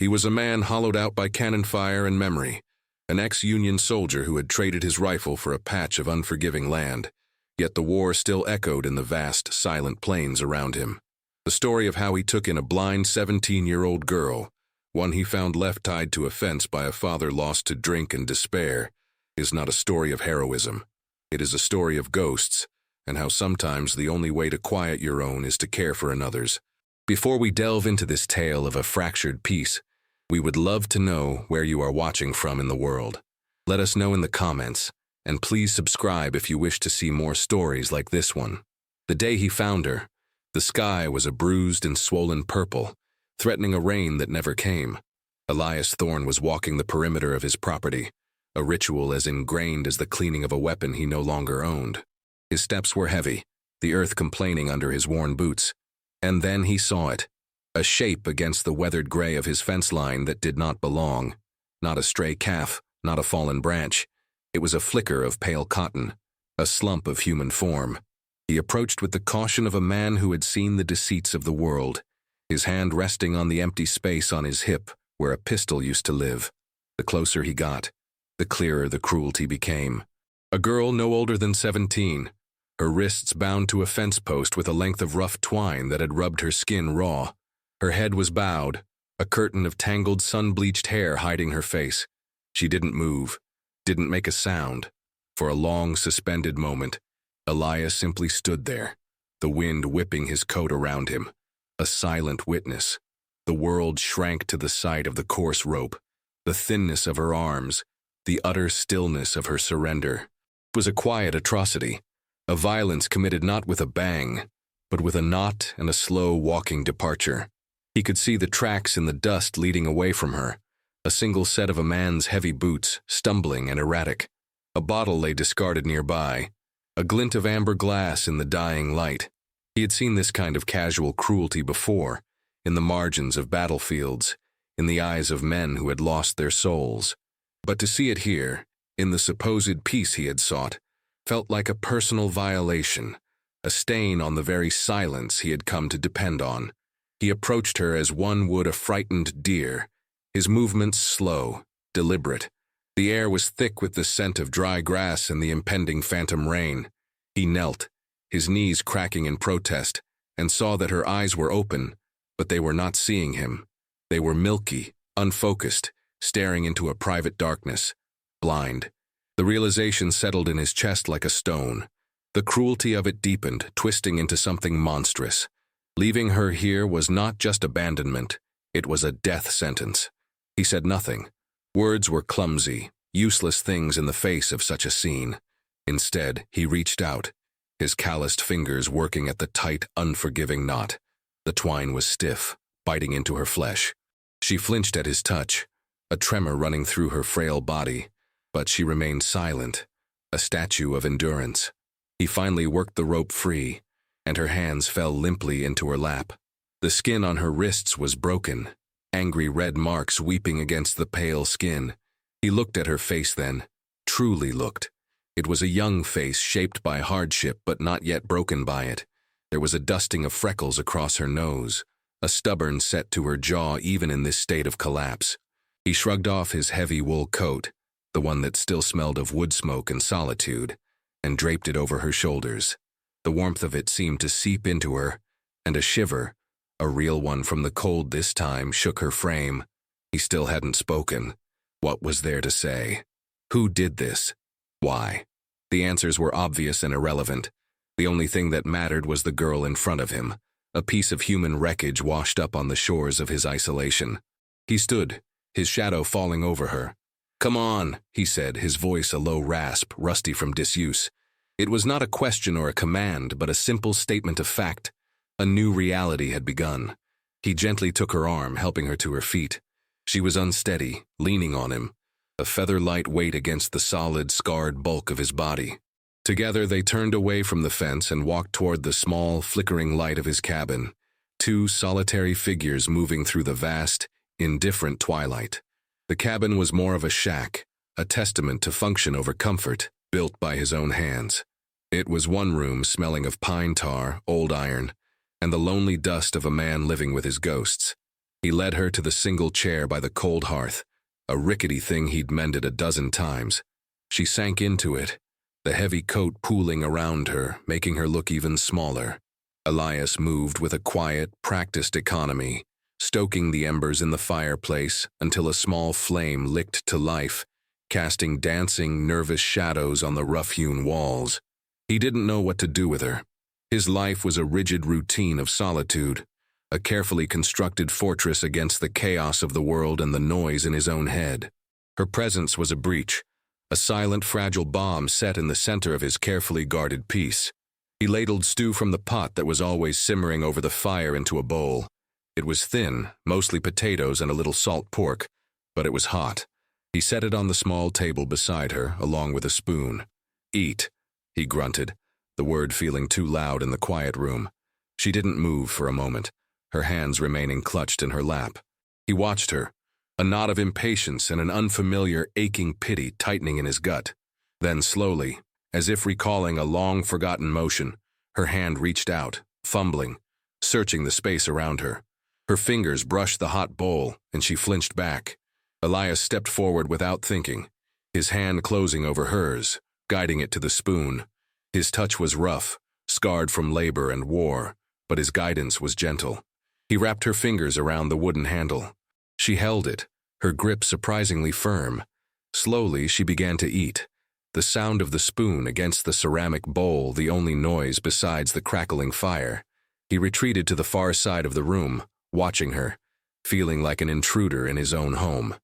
He was a man hollowed out by cannon fire and memory, an ex-Union soldier who had traded his rifle for a patch of unforgiving land, yet the war still echoed in the vast, silent plains around him. The story of how he took in a blind 17-year-old girl, one he found left tied to a fence by a father lost to drink and despair, is not a story of heroism. It is a story of ghosts, and how sometimes the only way to quiet your own is to care for another's. Before we delve into this tale of a fractured peace, we would love to know where you are watching from in the world. Let us know in the comments, and please subscribe if you wish to see more stories like this one. The day he found her, the sky was a bruised and swollen purple, threatening a rain that never came. Elias Thorne was walking the perimeter of his property, a ritual as ingrained as the cleaning of a weapon he no longer owned. His steps were heavy, the earth complaining under his worn boots. And then he saw it, a shape against the weathered gray of his fence line that did not belong. Not a stray calf, not a fallen branch. It was a flicker of pale cotton, a slump of human form. He approached with the caution of a man who had seen the deceits of the world, his hand resting on the empty space on his hip where a pistol used to live. The closer he got, the clearer the cruelty became. A girl no older than 17, her wrists bound to a fence post with a length of rough twine that had rubbed her skin raw. Her head was bowed, a curtain of tangled sun-bleached hair hiding her face. She didn't move, didn't make a sound. For a long, suspended moment, Elias simply stood there, the wind whipping his coat around him, a silent witness. The world shrank to the sight of the coarse rope, the thinness of her arms, the utter stillness of her surrender. It was a quiet atrocity, a violence committed not with a bang, but with a knot and a slow walking departure. He could see the tracks in the dust leading away from her, a single set of a man's heavy boots, stumbling and erratic. A bottle lay discarded nearby, a glint of amber glass in the dying light. He had seen this kind of casual cruelty before, in the margins of battlefields, in the eyes of men who had lost their souls. But to see it here, in the supposed peace he had sought, felt like a personal violation, a stain on the very silence he had come to depend on. He approached her as one would a frightened deer, his movements slow, deliberate. The air was thick with the scent of dry grass and the impending phantom rain. He knelt, his knees cracking in protest, and saw that her eyes were open, but they were not seeing him. They were milky, unfocused, staring into a private darkness, blind. The realization settled in his chest like a stone. The cruelty of it deepened, twisting into something monstrous. Leaving her here was not just abandonment, it was a death sentence. He said nothing. Words were clumsy, useless things in the face of such a scene. Instead, he reached out, his calloused fingers working at the tight, unforgiving knot. The twine was stiff, biting into her flesh. She flinched at his touch, a tremor running through her frail body. But she remained silent, a statue of endurance. He finally worked the rope free, and her hands fell limply into her lap. The skin on her wrists was broken, angry red marks weeping against the pale skin. He looked at her face then, truly looked. It was a young face shaped by hardship but not yet broken by it. There was a dusting of freckles across her nose, a stubborn set to her jaw even in this state of collapse. He shrugged off his heavy wool coat, the one that still smelled of wood smoke and solitude, and draped it over her shoulders. The warmth of it seemed to seep into her, and a shiver, a real one from the cold this time, shook her frame. He still hadn't spoken. What was there to say? Who did this? Why? The answers were obvious and irrelevant. The only thing that mattered was the girl in front of him, a piece of human wreckage washed up on the shores of his isolation. He stood, his shadow falling over her. "Come on," he said, his voice a low rasp, rusty from disuse. It was not a question or a command, but a simple statement of fact. A new reality had begun. He gently took her arm, helping her to her feet. She was unsteady, leaning on him, a feather-light weight against the solid, scarred bulk of his body. Together they turned away from the fence and walked toward the small, flickering light of his cabin, two solitary figures moving through the vast, indifferent twilight. The cabin was more of a shack, a testament to function over comfort, built by his own hands. It was one room smelling of pine tar, old iron, and the lonely dust of a man living with his ghosts. He led her to the single chair by the cold hearth, a rickety thing he'd mended a dozen times. She sank into it, the heavy coat pooling around her, making her look even smaller. Elias moved with a quiet, practiced economy, stoking the embers in the fireplace until a small flame licked to life, casting dancing, nervous shadows on the rough-hewn walls. He didn't know what to do with her. His life was a rigid routine of solitude, a carefully constructed fortress against the chaos of the world and the noise in his own head. Her presence was a breach, a silent, fragile bomb set in the center of his carefully guarded peace. He ladled stew from the pot that was always simmering over the fire into a bowl. It was thin, mostly potatoes and a little salt pork, but it was hot. He set it on the small table beside her, along with a spoon. "Eat," he grunted, the word feeling too loud in the quiet room. She didn't move for a moment, her hands remaining clutched in her lap. He watched her, a knot of impatience and an unfamiliar, aching pity tightening in his gut. Then slowly, as if recalling a long-forgotten motion, her hand reached out, fumbling, searching the space around her. Her fingers brushed the hot bowl, and she flinched back. Elias stepped forward without thinking, his hand closing over hers, guiding it to the spoon. His touch was rough, scarred from labor and war, but his guidance was gentle. He wrapped her fingers around the wooden handle. She held it, her grip surprisingly firm. Slowly, she began to eat, the sound of the spoon against the ceramic bowl the only noise besides the crackling fire. He retreated to the far side of the room, watching her, feeling like an intruder in his own home.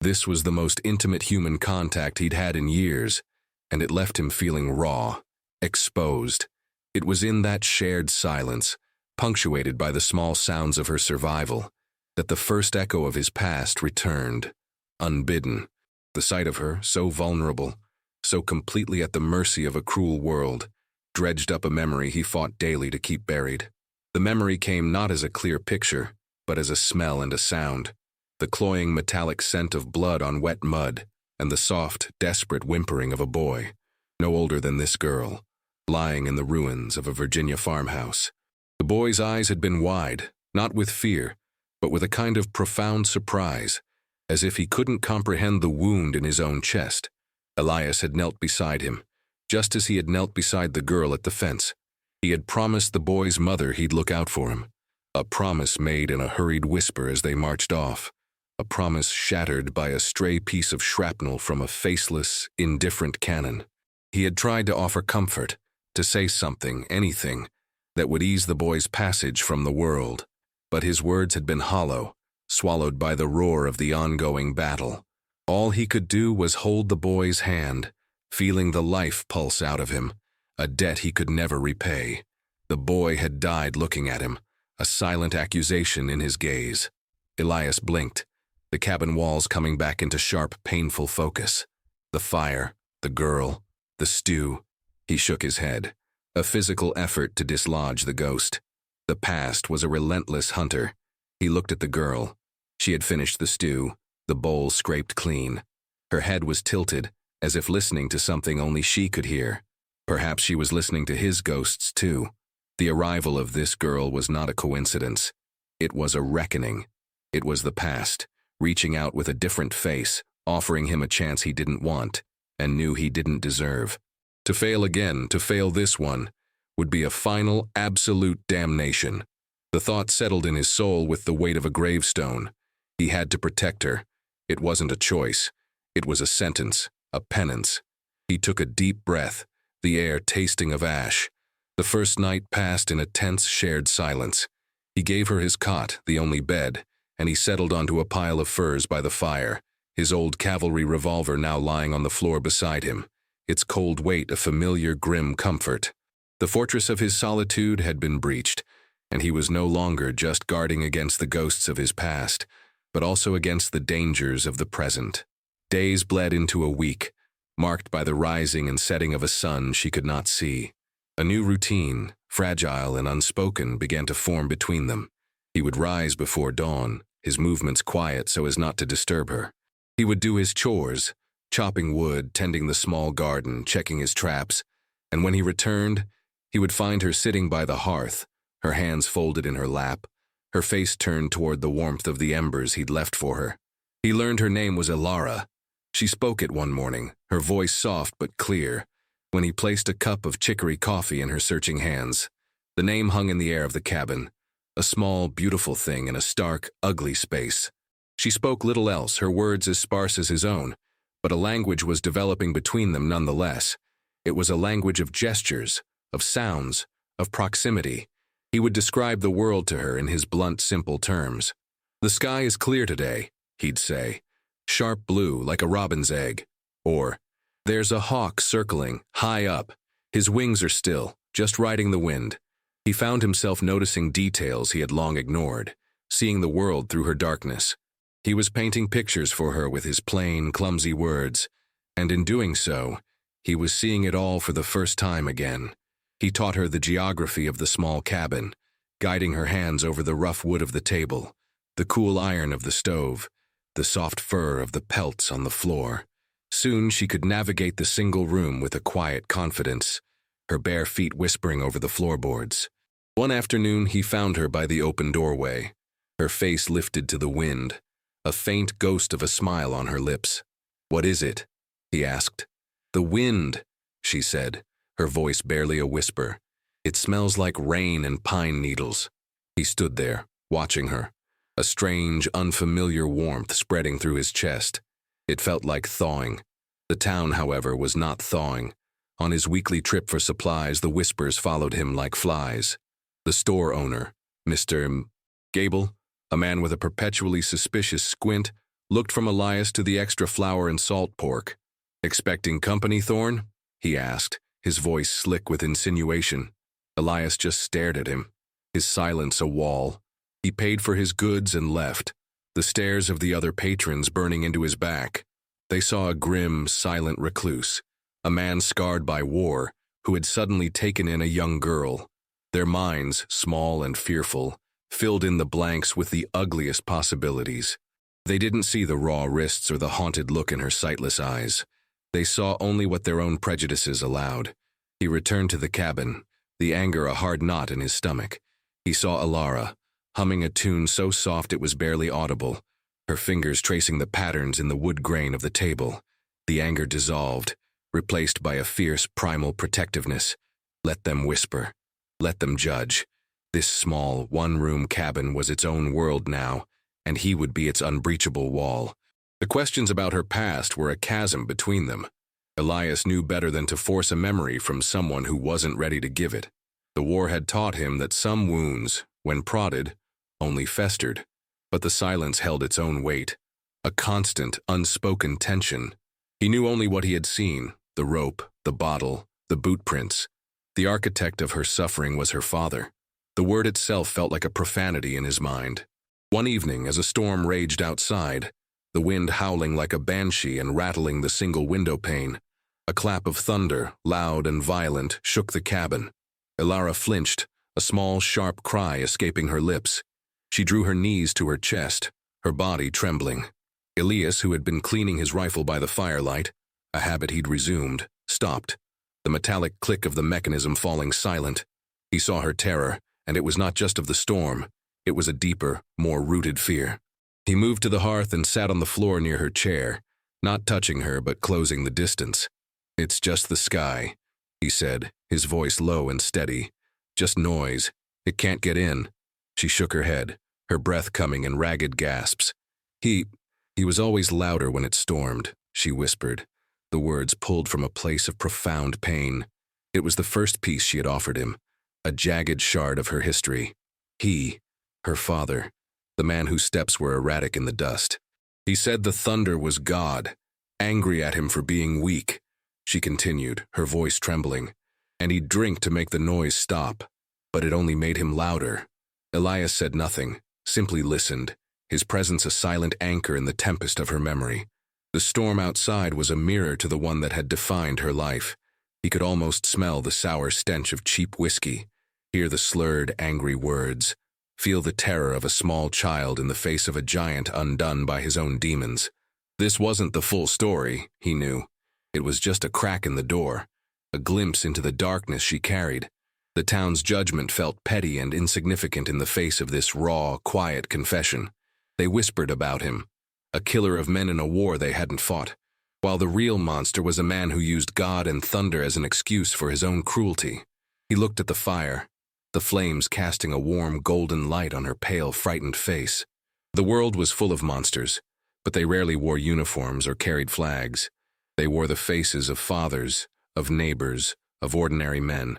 This was the most intimate human contact he'd had in years, and it left him feeling raw, exposed. It was in that shared silence, punctuated by the small sounds of her survival, that the first echo of his past returned, unbidden. The sight of her, so vulnerable, so completely at the mercy of a cruel world, dredged up a memory he fought daily to keep buried. The memory came not as a clear picture, but as a smell and a sound. The cloying metallic scent of blood on wet mud, and the soft, desperate whimpering of a boy, no older than this girl, lying in the ruins of a Virginia farmhouse. The boy's eyes had been wide, not with fear, but with a kind of profound surprise, as if he couldn't comprehend the wound in his own chest. Elias had knelt beside him, just as he had knelt beside the girl at the fence. He had promised the boy's mother he'd look out for him, a promise made in a hurried whisper as they marched off, a promise shattered by a stray piece of shrapnel from a faceless, indifferent cannon. He had tried to offer comfort, to say something, anything, that would ease the boy's passage from the world, but his words had been hollow, swallowed by the roar of the ongoing battle. All he could do was hold the boy's hand, feeling the life pulse out of him, a debt he could never repay. The boy had died looking at him, a silent accusation in his gaze. Elias blinked, the cabin walls coming back into sharp, painful focus. The fire, the girl, the stew. He shook his head, a physical effort to dislodge the ghost. The past was a relentless hunter. He looked at the girl. She had finished the stew, the bowl scraped clean. Her head was tilted, as if listening to something only she could hear. Perhaps she was listening to his ghosts too. The arrival of this girl was not a coincidence. It was a reckoning. It was the past, reaching out with a different face, offering him a chance he didn't want, and knew he didn't deserve. To fail again, to fail this one, would be a final, absolute damnation. The thought settled in his soul with the weight of a gravestone. He had to protect her. It wasn't a choice. It was a sentence, a penance. He took a deep breath, the air tasting of ash. The first night passed in a tense, shared silence. He gave her his cot, the only bed, and he settled onto a pile of furs by the fire, his old cavalry revolver now lying on the floor beside him, its cold weight a familiar, grim comfort. The fortress of his solitude had been breached, and he was no longer just guarding against the ghosts of his past, but also against the dangers of the present. Days bled into a week, marked by the rising and setting of a sun she could not see. A new routine, fragile and unspoken, began to form between them. He would rise before dawn, his movements quiet so as not to disturb her. He would do his chores, chopping wood, tending the small garden, checking his traps, and when he returned, he would find her sitting by the hearth, her hands folded in her lap, her face turned toward the warmth of the embers he'd left for her. He learned her name was Elara. She spoke it one morning, her voice soft but clear, when he placed a cup of chicory coffee in her searching hands. The name hung in the air of the cabin, a small, beautiful thing in a stark, ugly space. She spoke little else, her words as sparse as his own, but a language was developing between them nonetheless. It was a language of gestures, of sounds, of proximity. He would describe the world to her in his blunt, simple terms. "The sky is clear today," he'd say, "sharp blue like a robin's egg." Or, "There's a hawk circling, high up. His wings are still, just riding the wind." He found himself noticing details he had long ignored, seeing the world through her darkness. He was painting pictures for her with his plain, clumsy words, and in doing so, he was seeing it all for the first time again. He taught her the geography of the small cabin, guiding her hands over the rough wood of the table, the cool iron of the stove, the soft fur of the pelts on the floor. Soon she could navigate the single room with a quiet confidence, her bare feet whispering over the floorboards. One afternoon he found her by the open doorway, her face lifted to the wind, a faint ghost of a smile on her lips. "What is it?" he asked. "The wind," she said, her voice barely a whisper. "It smells like rain and pine needles." He stood there, watching her, a strange, unfamiliar warmth spreading through his chest. It felt like thawing. The town, however, was not thawing. On his weekly trip for supplies, the whispers followed him like flies. The store owner, Mr. Gable, a man with a perpetually suspicious squint, looked from Elias to the extra flour and salt pork. "Expecting company, Thorne?" he asked, his voice slick with insinuation. Elias just stared at him, his silence a wall. He paid for his goods and left, the stares of the other patrons burning into his back. They saw a grim, silent recluse, a man scarred by war, who had suddenly taken in a young girl. Their minds, small and fearful, filled in the blanks with the ugliest possibilities. They didn't see the raw wrists or the haunted look in her sightless eyes. They saw only what their own prejudices allowed. He returned to the cabin, the anger a hard knot in his stomach. He saw Elara, humming a tune so soft it was barely audible, her fingers tracing the patterns in the wood grain of the table. The anger dissolved, replaced by a fierce, primal protectiveness. Let them whisper. Let them judge. This small, one-room cabin was its own world now, and he would be its unbreachable wall. The questions about her past were a chasm between them. Elias knew better than to force a memory from someone who wasn't ready to give it. The war had taught him that some wounds, when prodded, only festered, but the silence held its own weight, a constant, unspoken tension. He knew only what he had seen, the rope, the bottle, the boot prints. The architect of her suffering was her father. The word itself felt like a profanity in his mind. One evening, as a storm raged outside, the wind howling like a banshee and rattling the single window pane, a clap of thunder, loud and violent, shook the cabin. Elara flinched, a small, sharp cry escaping her lips. She drew her knees to her chest, her body trembling. Elias, who had been cleaning his rifle by the firelight, a habit he'd resumed, stopped, the metallic click of the mechanism falling silent. He saw her terror, and it was not just of the storm. It was a deeper, more rooted fear. He moved to the hearth and sat on the floor near her chair, not touching her but closing the distance. "It's just the sky," he said, his voice low and steady. "Just noise. It can't get in." She shook her head, her breath coming in ragged gasps. He was always louder when it stormed," she whispered, the words pulled from a place of profound pain. It was the first piece she had offered him, a jagged shard of her history. He, her father, the man whose steps were erratic in the dust. He said the thunder was God, angry at him for being weak. She continued, her voice trembling, and he'd drink to make the noise stop, but it only made him louder. Elias said nothing, simply listened, his presence a silent anchor in the tempest of her memory. The storm outside was a mirror to the one that had defined her life. He could almost smell the sour stench of cheap whiskey, hear the slurred, angry words, feel the terror of a small child in the face of a giant undone by his own demons. This wasn't the full story, he knew. It was just a crack in the door, a glimpse into the darkness she carried. The town's judgment felt petty and insignificant in the face of this raw, quiet confession. They whispered about him, a killer of men in a war they hadn't fought, while the real monster was a man who used God and thunder as an excuse for his own cruelty. He looked at the fire, the flames casting a warm golden light on her pale, frightened face. The world was full of monsters, but they rarely wore uniforms or carried flags. They wore the faces of fathers, of neighbors, of ordinary men.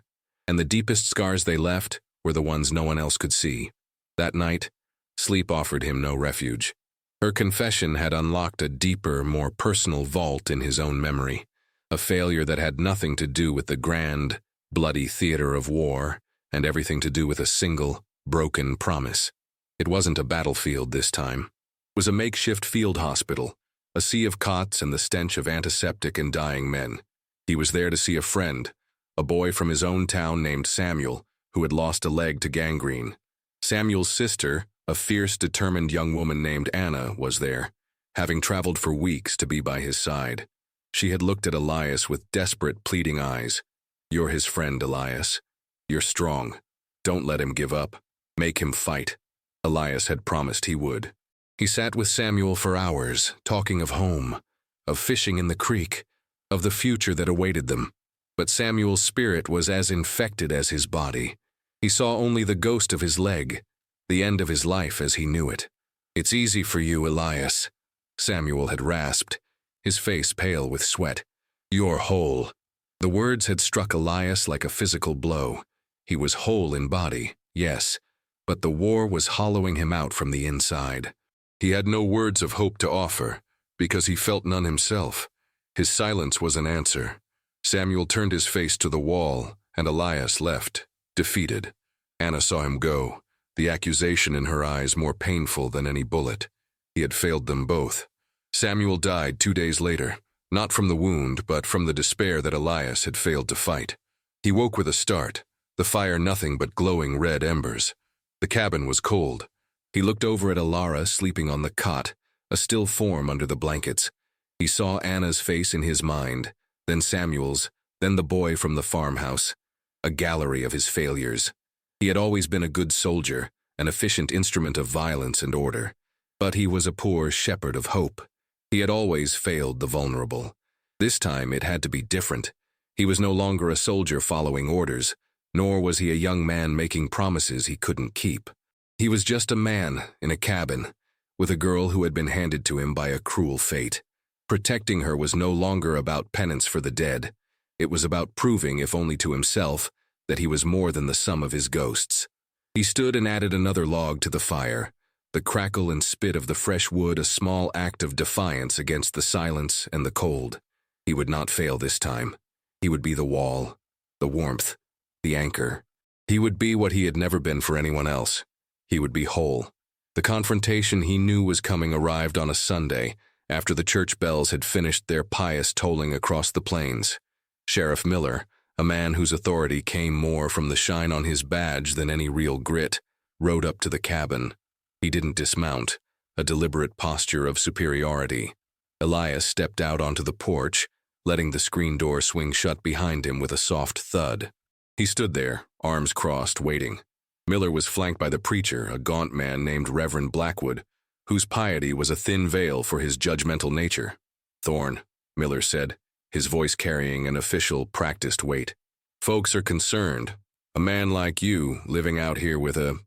And the deepest scars they left were the ones no one else could see. That night, sleep offered him no refuge. Her confession had unlocked a deeper, more personal vault in his own memory, a failure that had nothing to do with the grand, bloody theater of war, and everything to do with a single, broken promise. It wasn't a battlefield this time. It was a makeshift field hospital, a sea of cots and the stench of antiseptic and dying men. He was there to see a friend, a boy from his own town named Samuel, who had lost a leg to gangrene. Samuel's sister, a fierce, determined young woman named Anna, was there, having traveled for weeks to be by his side. She had looked at Elias with desperate, pleading eyes. "You're his friend, Elias. You're strong. Don't let him give up. Make him fight." Elias had promised he would. He sat with Samuel for hours, talking of home, of fishing in the creek, of the future that awaited them. But Samuel's spirit was as infected as his body. He saw only the ghost of his leg, the end of his life as he knew it. "It's easy for you, Elias," Samuel had rasped, his face pale with sweat. "You're whole." The words had struck Elias like a physical blow. He was whole in body, yes, but the war was hollowing him out from the inside. He had no words of hope to offer, because he felt none himself. His silence was an answer. Samuel turned his face to the wall, and Elias left, defeated. Anna saw him go, the accusation in her eyes more painful than any bullet. He had failed them both. Samuel died 2 days later, not from the wound, but from the despair that Elias had failed to fight. He woke with a start, the fire nothing but glowing red embers. The cabin was cold. He looked over at Alara sleeping on the cot, a still form under the blankets. He saw Anna's face in his mind, then Samuel's, then the boy from the farmhouse. A gallery of his failures. He had always been a good soldier, an efficient instrument of violence and order. But he was a poor shepherd of hope. He had always failed the vulnerable. This time it had to be different. He was no longer a soldier following orders, nor was he a young man making promises he couldn't keep. He was just a man in a cabin, with a girl who had been handed to him by a cruel fate. Protecting her was no longer about penance for the dead. It was about proving, if only to himself, that he was more than the sum of his ghosts. He stood and added another log to the fire, the crackle and spit of the fresh wood a small act of defiance against the silence and the cold. He would not fail this time. He would be the wall, the warmth, the anchor. He would be what he had never been for anyone else. He would be whole. The confrontation he knew was coming arrived on a Sunday, after the church bells had finished their pious tolling across the plains. Sheriff Miller, a man whose authority came more from the shine on his badge than any real grit, rode up to the cabin. He didn't dismount, a deliberate posture of superiority. Elias stepped out onto the porch, letting the screen door swing shut behind him with a soft thud. He stood there, arms crossed, waiting. Miller was flanked by the preacher, a gaunt man named Reverend Blackwood, whose piety was a thin veil for his judgmental nature. "Thorne," Miller said, his voice carrying an official, practiced weight. "Folks are concerned. A man like you, living out here with a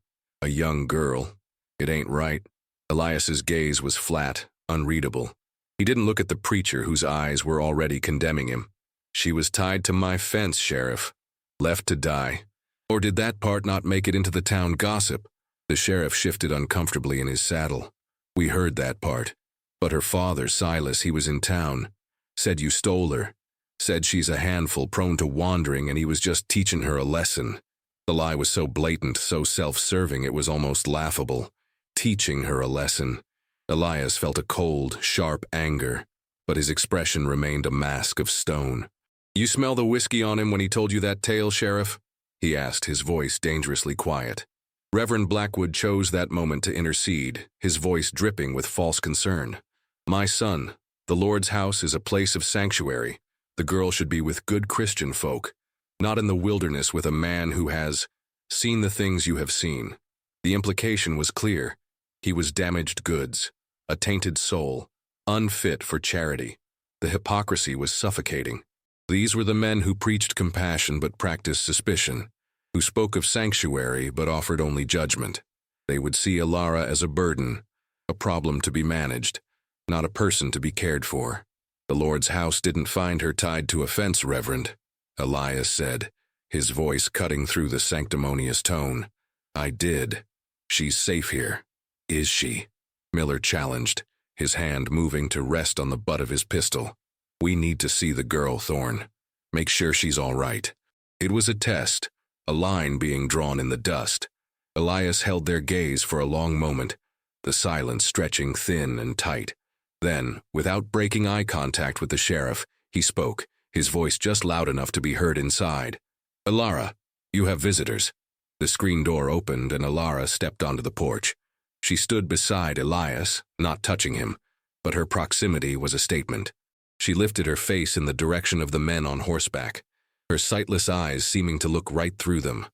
young girl. It ain't right." Elias's gaze was flat, unreadable. He didn't look at the preacher, whose eyes were already condemning him. "She was tied to my fence, Sheriff. Left to die. Or did that part not make it into the town gossip?" The sheriff shifted uncomfortably in his saddle. "We heard that part. But her father, Silas, he was in town. Said you stole her. Said she's a handful prone to wandering and he was just teaching her a lesson." The lie was so blatant, so self-serving, it was almost laughable. Teaching her a lesson. Elias felt a cold, sharp anger, but his expression remained a mask of stone. "You smell the whiskey on him when he told you that tale, Sheriff?" he asked, his voice dangerously quiet. Reverend Blackwood chose that moment to intercede, his voice dripping with false concern. "My son, the Lord's house is a place of sanctuary. The girl should be with good Christian folk. Not in the wilderness with a man who has seen the things you have seen. The implication was clear. He was damaged goods, a tainted soul, unfit for charity. The hypocrisy was suffocating. These were the men who preached compassion but practiced suspicion, who spoke of sanctuary but offered only judgment. They would see Alara as a burden, a problem to be managed, not a person to be cared for. The Lord's house didn't find her tied to a fence, Reverend, Elias said, his voice cutting through the sanctimonious tone. I did. She's safe here. Is she? Miller challenged, his hand moving to rest on the butt of his pistol. We need to see the girl, Thorne. Make sure she's all right. It was a test, a line being drawn in the dust. Elias held their gaze for a long moment, the silence stretching thin and tight. Then, without breaking eye contact with the sheriff, he spoke, his voice just loud enough to be heard inside. Alara, you have visitors. The screen door opened and Alara stepped onto the porch. She stood beside Elias, not touching him, but her proximity was a statement. She lifted her face in the direction of the men on horseback, her sightless eyes seeming to look right through them.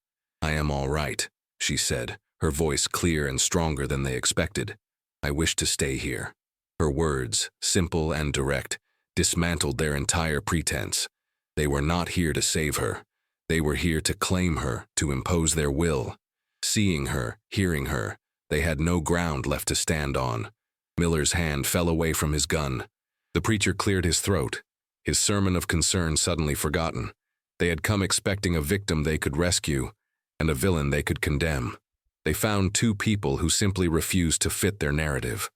I am all right, she said, her voice clear and stronger than they expected. I wish to stay here. Her words, simple and direct, dismantled their entire pretense. They were not here to save her. They were here to claim her, to impose their will. Seeing her, hearing her, they had no ground left to stand on. Miller's hand fell away from his gun. The preacher cleared his throat, his sermon of concern suddenly forgotten. They had come expecting a victim they could rescue, and a villain they could condemn. They found two people who simply refused to fit their narrative.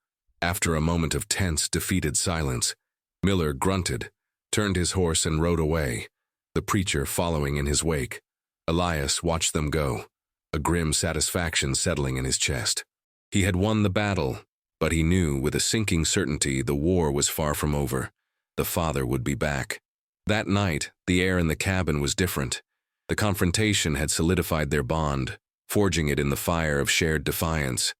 After a moment of tense, defeated silence, Miller grunted, turned his horse and rode away, the preacher following in his wake. Elias watched them go, a grim satisfaction settling in his chest. He had won the battle, but he knew with a sinking certainty the war was far from over. The father would be back. That night, the air in the cabin was different. The confrontation had solidified their bond, forging it in the fire of shared defiance.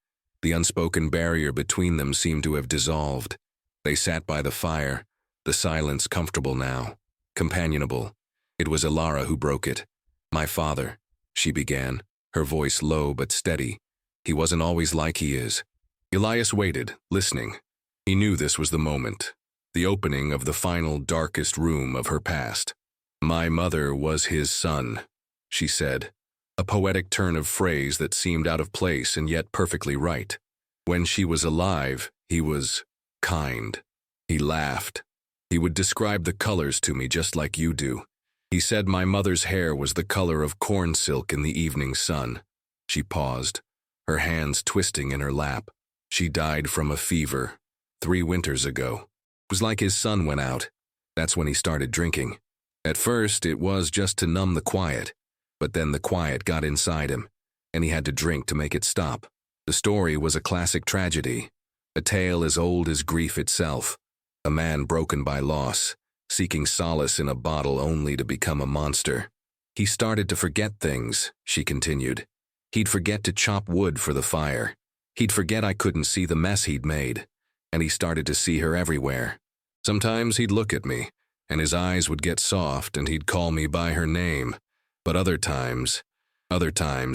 The unspoken barrier between them seemed to have dissolved. They sat by the fire, the silence comfortable now, companionable. It was Alara who broke it. My father, she began, her voice low but steady. He wasn't always like he is. Elias waited, listening. He knew this was the moment, the opening of the final darkest room of her past. My mother was his son, she said, a poetic turn of phrase that seemed out of place and yet perfectly right. When she was alive, he was kind. He laughed. He would describe the colors to me just like you do. He said my mother's hair was the color of corn silk in the evening sun. She paused, her hands twisting in her lap. She died from a fever 3 winters ago. It was like his sun went out. That's when he started drinking. At first, it was just to numb the quiet, but then the quiet got inside him, and he had to drink to make it stop. The story was a classic tragedy, a tale as old as grief itself. A man broken by loss, seeking solace in a bottle only to become a monster. He started to forget things, she continued. He'd forget to chop wood for the fire. He'd forget I couldn't see the mess he'd made, and he started to see her everywhere. Sometimes he'd look at me, and his eyes would get soft and he'd call me by her name. But other times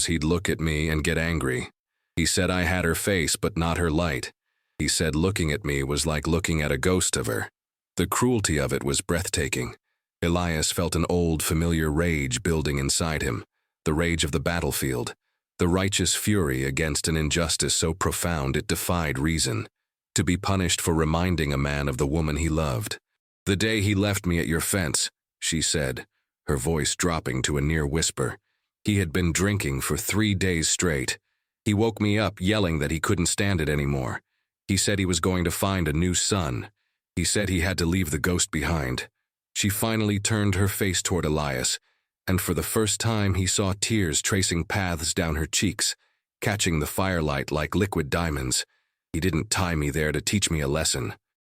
he'd look at me and get angry. He said I had her face but not her light. He said looking at me was like looking at a ghost of her. The cruelty of it was breathtaking. Elias felt an old, familiar rage building inside him, the rage of the battlefield, the righteous fury against an injustice so profound it defied reason. To be punished for reminding a man of the woman he loved. The day he left me at your fence, she said, her voice dropping to a near whisper. He had been drinking for 3 days straight. He woke me up yelling that he couldn't stand it anymore. He said he was going to find a new son. He said he had to leave the ghost behind. She finally turned her face toward Elias, and for the first time he saw tears tracing paths down her cheeks, catching the firelight like liquid diamonds. He didn't tie me there to teach me a lesson.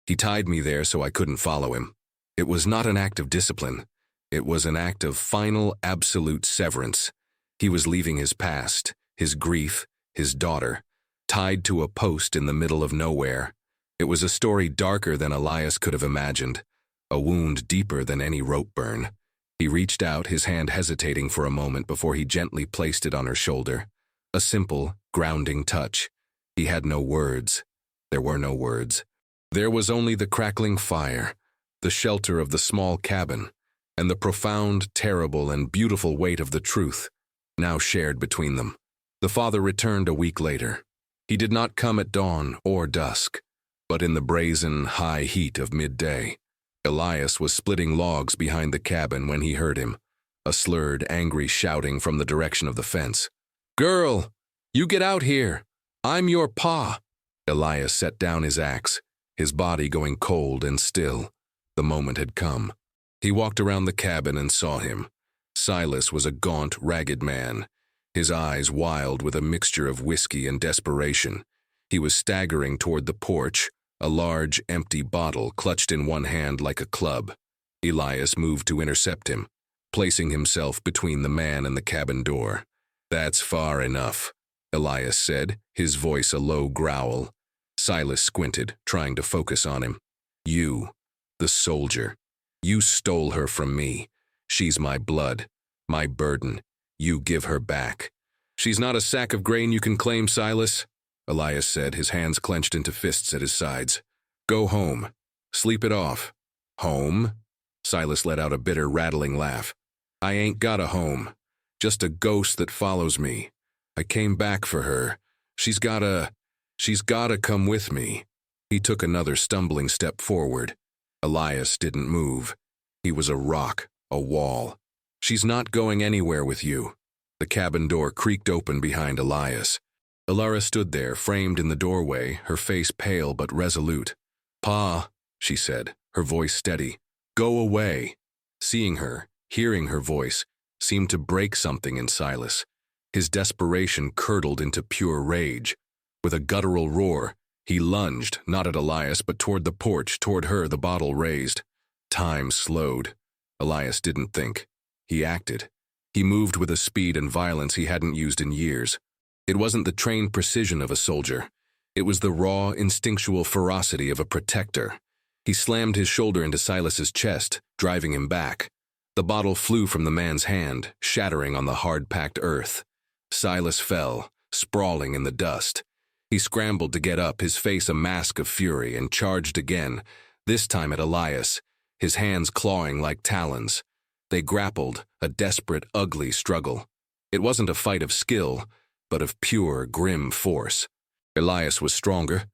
He tied me there so I couldn't follow him. It was not an act of discipline. It was an act of final, absolute severance. He was leaving his past, his grief, his daughter, tied to a post in the middle of nowhere. It was a story darker than Elias could have imagined, a wound deeper than any rope burn. He reached out, his hand hesitating for a moment before he gently placed it on her shoulder. A simple, grounding touch. He had no words. There were no words. There was only the crackling fire, the shelter of the small cabin, and the profound, terrible, and beautiful weight of the truth, now shared between them. The father returned a week later. He did not come at dawn or dusk, but in the brazen, high heat of midday. Elias was splitting logs behind the cabin when he heard him, a slurred, angry shouting from the direction of the fence. "Girl, you get out here! I'm your pa!" Elias set down his axe, his body going cold and still. The moment had come. He walked around the cabin and saw him. Silas was a gaunt, ragged man, his eyes wild with a mixture of whiskey and desperation. He was staggering toward the porch, a large, empty bottle clutched in one hand like a club. Elias moved to intercept him, placing himself between the man and the cabin door. "That's far enough," Elias said, his voice a low growl. Silas squinted, trying to focus on him. "You, the soldier. You stole her from me. She's my blood, my burden. You give her back." "She's not a sack of grain you can claim, Silas," Elias said, his hands clenched into fists at his sides. "Go home. Sleep it off." "Home?" Silas let out a bitter, rattling laugh. "I ain't got a home. Just a ghost that follows me. I came back for her. She's gotta come with me." He took another stumbling step forward. Elias didn't move. He was a rock, a wall. "She's not going anywhere with you." The cabin door creaked open behind Elias. Alara stood there, framed in the doorway, her face pale but resolute. "Pa," she said, her voice steady. "Go away." Seeing her, hearing her voice, seemed to break something in Silas. His desperation curdled into pure rage. With a guttural roar, he lunged, not at Elias but toward the porch, toward her, the bottle raised. Time slowed. Elias didn't think. He acted. He moved with a speed and violence he hadn't used in years. It wasn't the trained precision of a soldier. It was the raw, instinctual ferocity of a protector. He slammed his shoulder into Silas's chest, driving him back. The bottle flew from the man's hand, shattering on the hard-packed earth. Silas fell, sprawling in the dust. He scrambled to get up, his face a mask of fury, and charged again, this time at Elias, his hands clawing like talons. They grappled, a desperate, ugly struggle. It wasn't a fight of skill, but of pure, grim force. Elias was stronger,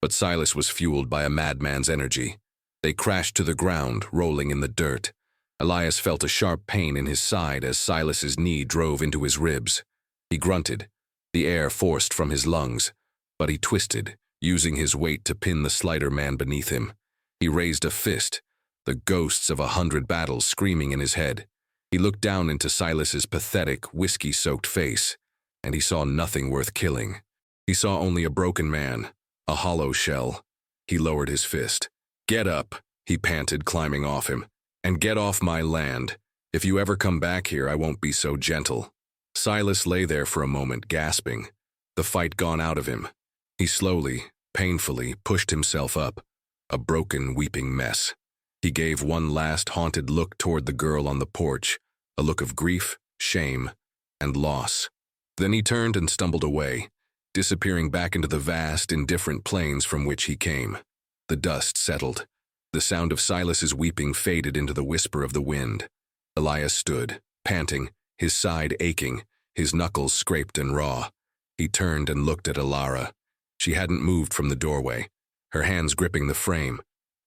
but Silas was fueled by a madman's energy. They crashed to the ground, rolling in the dirt. Elias felt a sharp pain in his side as Silas's knee drove into his ribs. He grunted, the air forced from his lungs, but he twisted, using his weight to pin the slighter man beneath him. He raised a fist, the ghosts of 100 battles screaming in his head. He looked down into Silas's pathetic, whiskey-soaked face, and he saw nothing worth killing. He saw only a broken man, a hollow shell. He lowered his fist. "Get up," he panted, climbing off him, "and get off my land. If you ever come back here, I won't be so gentle." Silas lay there for a moment, gasping, the fight gone out of him. He slowly, painfully pushed himself up, a broken, weeping mess. He gave one last haunted look toward the girl on the porch, a look of grief, shame, and loss. Then he turned and stumbled away, disappearing back into the vast, indifferent plains from which he came. The dust settled. The sound of Silas's weeping faded into the whisper of the wind. Elias stood, panting, his side aching, his knuckles scraped and raw. He turned and looked at Alara. She hadn't moved from the doorway, her hands gripping the frame,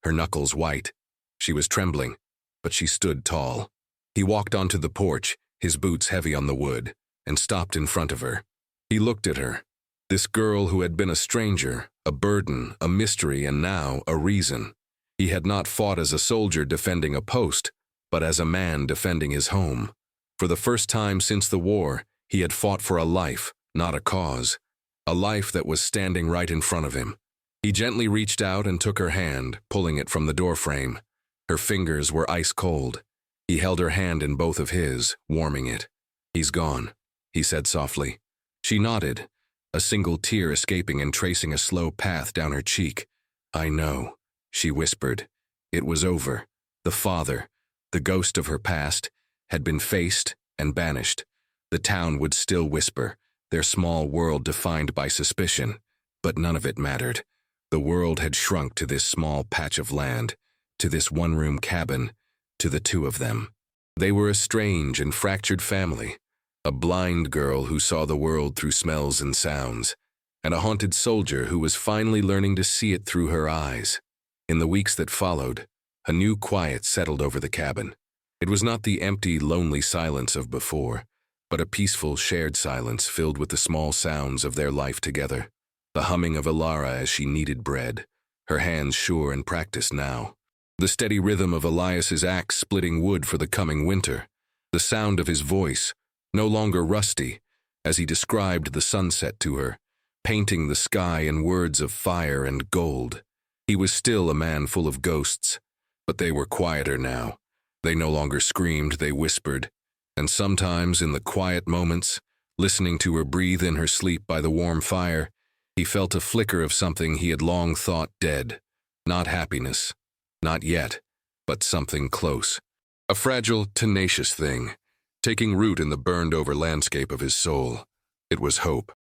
her knuckles white. She was trembling, but she stood tall. He walked onto the porch, his boots heavy on the wood, and stopped in front of her. He looked at her, this girl who had been a stranger, a burden, a mystery, and now a reason. He had not fought as a soldier defending a post, but as a man defending his home. For the first time since the war, he had fought for a life, not a cause. A life that was standing right in front of him. He gently reached out and took her hand, pulling it from the doorframe. Her fingers were ice cold. He held her hand in both of his, warming it. "He's gone," he said softly. She nodded, a single tear escaping and tracing a slow path down her cheek. "I know," she whispered. It was over. The father, the ghost of her past, had been faced and banished. The town would still whisper, their small world defined by suspicion, but none of it mattered. The world had shrunk to this small patch of land, to this one-room cabin, to the two of them. They were a strange and fractured family, a blind girl who saw the world through smells and sounds, and a haunted soldier who was finally learning to see it through her eyes. In the weeks that followed, a new quiet settled over the cabin. It was not the empty, lonely silence of before, but a peaceful, shared silence filled with the small sounds of their life together. The humming of Ilara as she kneaded bread, her hands sure and practiced now. The steady rhythm of Elias's axe splitting wood for the coming winter. The sound of his voice, no longer rusty, as he described the sunset to her, painting the sky in words of fire and gold. He was still a man full of ghosts, but they were quieter now. They no longer screamed, they whispered, and sometimes in the quiet moments, listening to her breathe in her sleep by the warm fire, he felt a flicker of something he had long thought dead. Not happiness, not yet, but something close. A fragile, tenacious thing, taking root in the burned-over landscape of his soul. It was hope.